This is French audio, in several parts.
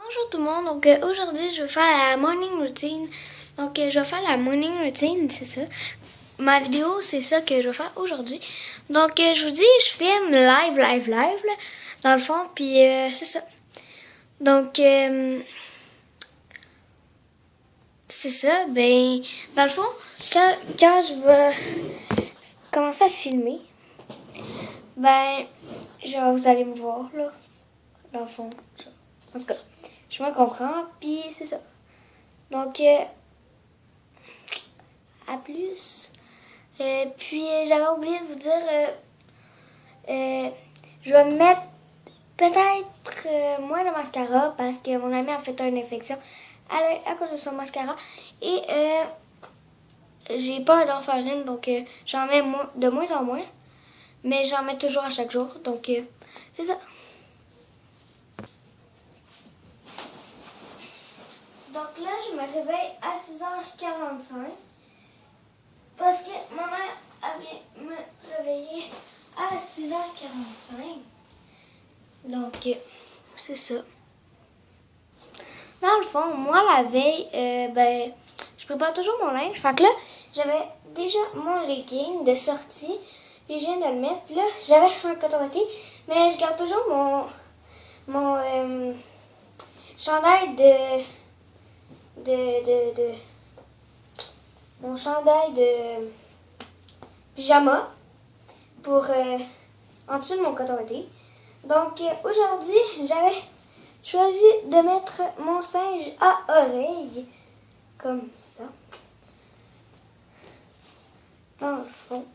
Bonjour tout le monde, donc aujourd'hui je vais faire la morning routine. Donc je vais faire la morning routine, c'est ça. Ma vidéo, c'est ça que je vais faire aujourd'hui. Donc je vous dis, je filme live là, dans le fond, puis c'est ça. Donc c'est ça, ben dans le fond, quand je vais commencer à filmer, ben vous allez me voir là, dans le fond, ça. En tout cas, je me comprends, puis c'est ça. Donc, à plus. Puis, j'avais oublié de vous dire, je vais mettre peut-être moins de mascara parce que mon ami a fait une infection à cause de son mascara. Et j'ai peur d'en faire une, donc j'en mets de moins en moins. Mais j'en mets toujours à chaque jour, donc c'est ça. Donc là, je me réveille à 6h45 parce que ma mère avait me réveiller à 6h45. Donc, c'est ça. Dans le fond, moi, la veille, je prépare toujours mon linge. Fait que là, j'avais déjà mon legging de sortie. Puis je viens de le mettre. Puis là, j'avais un coton-ouaté. Mais je garde toujours mon chandail mon chandail de pyjama pour en dessous de mon coton-ouaté. Donc aujourd'hui, j'avais choisi de mettre mon singe à oreille comme ça dans le fond.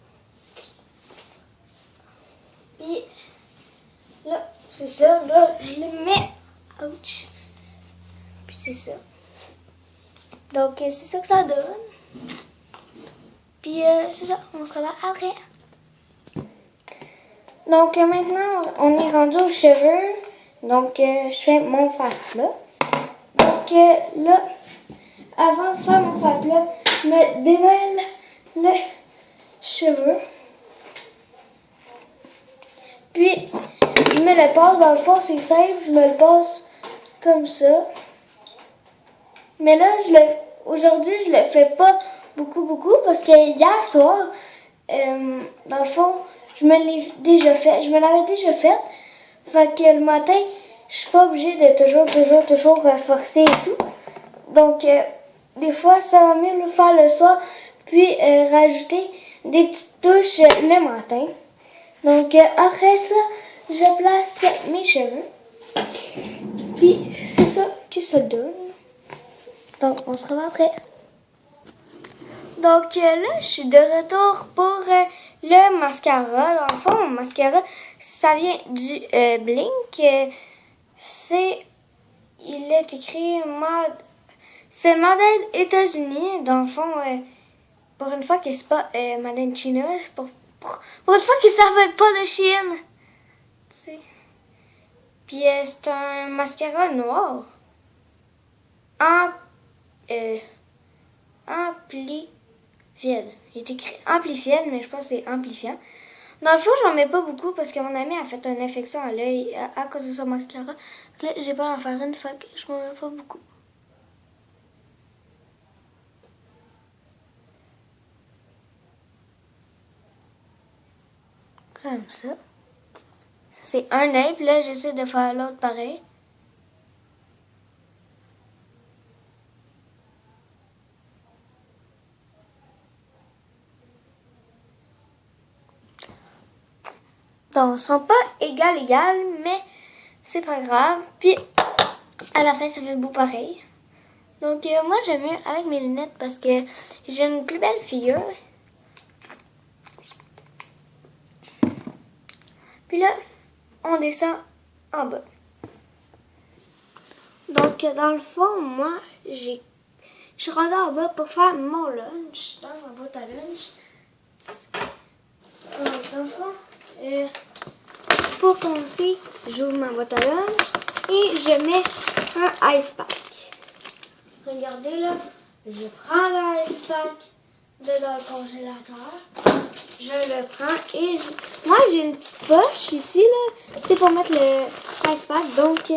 Puis là, c'est ça, là je le mets. Ouch. Puis c'est ça. Donc, c'est ça que ça donne. Puis, c'est ça, on se revoit après. Donc, maintenant, on est rendu aux cheveux. Donc, je fais mon fer plat. Donc, là, avant de faire mon fer plat, je me démêle le cheveu. Puis, je me le passe. Dans le fond, c'est simple. Je me le passe comme ça. Mais là, aujourd'hui, je le fais pas beaucoup parce que hier soir, dans le fond, je me l'avais déjà fait. Fait que le matin, je suis pas obligée de toujours forcer et tout. Donc, des fois, ça va mieux le faire le soir, puis rajouter des petites touches le matin. Donc, après ça, je place mes cheveux. Puis, c'est ça que ça donne. Donc, on se revoit après. Donc, là, je suis de retour pour le mascara. Dans le fond, mon mascara, ça vient du Blink. Il est écrit c'est Made États-Unis. Dans le fond, pour une fois que c'est pas Made China, pour une fois que ça ne pas de Chine. T'sais. Puis, c'est un mascara noir. Amplifiant. Il est écrit amplifiant, mais je pense que c'est amplifiant. Dans le fond, j'en mets pas beaucoup parce que mon ami a fait une infection à l'œil à cause de son mascara. Là, j'ai pas d'en faire une, fait que je m'en mets pas beaucoup. Comme ça. C'est un œil, puis là, j'essaie de faire l'autre pareil. Donc, ils sont pas égal, mais c'est pas grave. Puis, à la fin, ça fait beau pareil. Donc, moi, j'aime mieux avec mes lunettes parce que j'ai une plus belle figure. Puis là, on descend en bas. Donc, dans le fond, moi, je suis rendue en bas pour faire mon lunch. Dans ma boîte à lunch. Dans le fond, pour commencer, j'ouvre ma boîte à lunch et je mets un ice pack. Regardez là, je prends le ice pack dans le congélateur. Je le prends et moi j'ai une petite poche ici là, c'est pour mettre le ice pack. Donc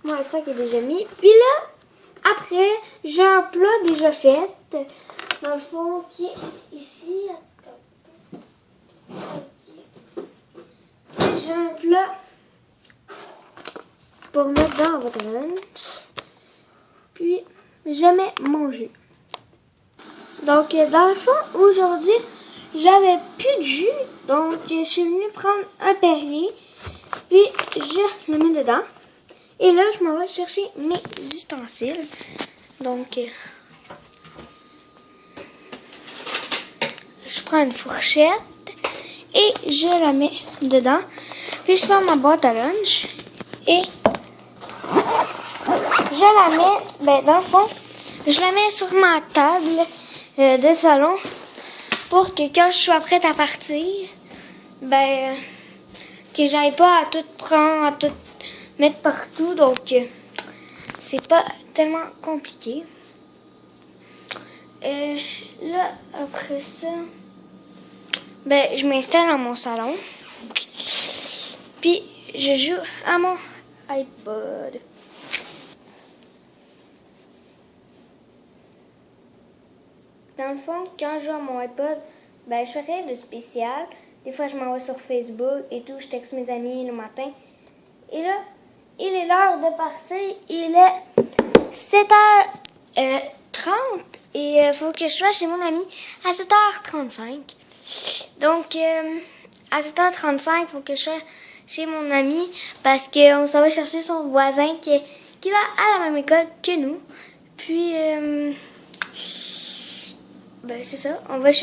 Moi, je crois qu'il est déjà mis. Puis là, après, j'ai un plat déjà fait. Dans le fond, qui est ici. J'ai un plat pour mettre dans votre lunch. Puis, je mets mon jus. Donc, dans le fond, aujourd'hui, j'avais plus de jus. Donc, je suis venue prendre un Perrier. Puis, je le mets dedans. Et là, je m'en vais chercher mes ustensiles. Donc, je prends une fourchette et je la mets dedans. Puis, je ferme ma boîte à lunch et je la mets, dans le fond, je la mets sur ma table de salon pour que quand je sois prête à partir, que j'aille pas à tout prendre, à tout mettre partout. Donc, c'est pas tellement compliqué. Là, après ça, je m'installe dans mon salon. Puis, je joue à mon iPod. Dans le fond, quand je joue à mon iPod, je fais rien de spécial. Des fois, je m'en vais sur Facebook et tout, je texte mes amis le matin. Et là, il est l'heure de partir. Il est 7h30 et il faut que je sois chez mon ami à 7h35. Donc, à 7h35, il faut que je sois chez mon ami parce qu'on s'en va chercher son voisin qui va à la même école que nous. Puis, c'est ça, on va chercher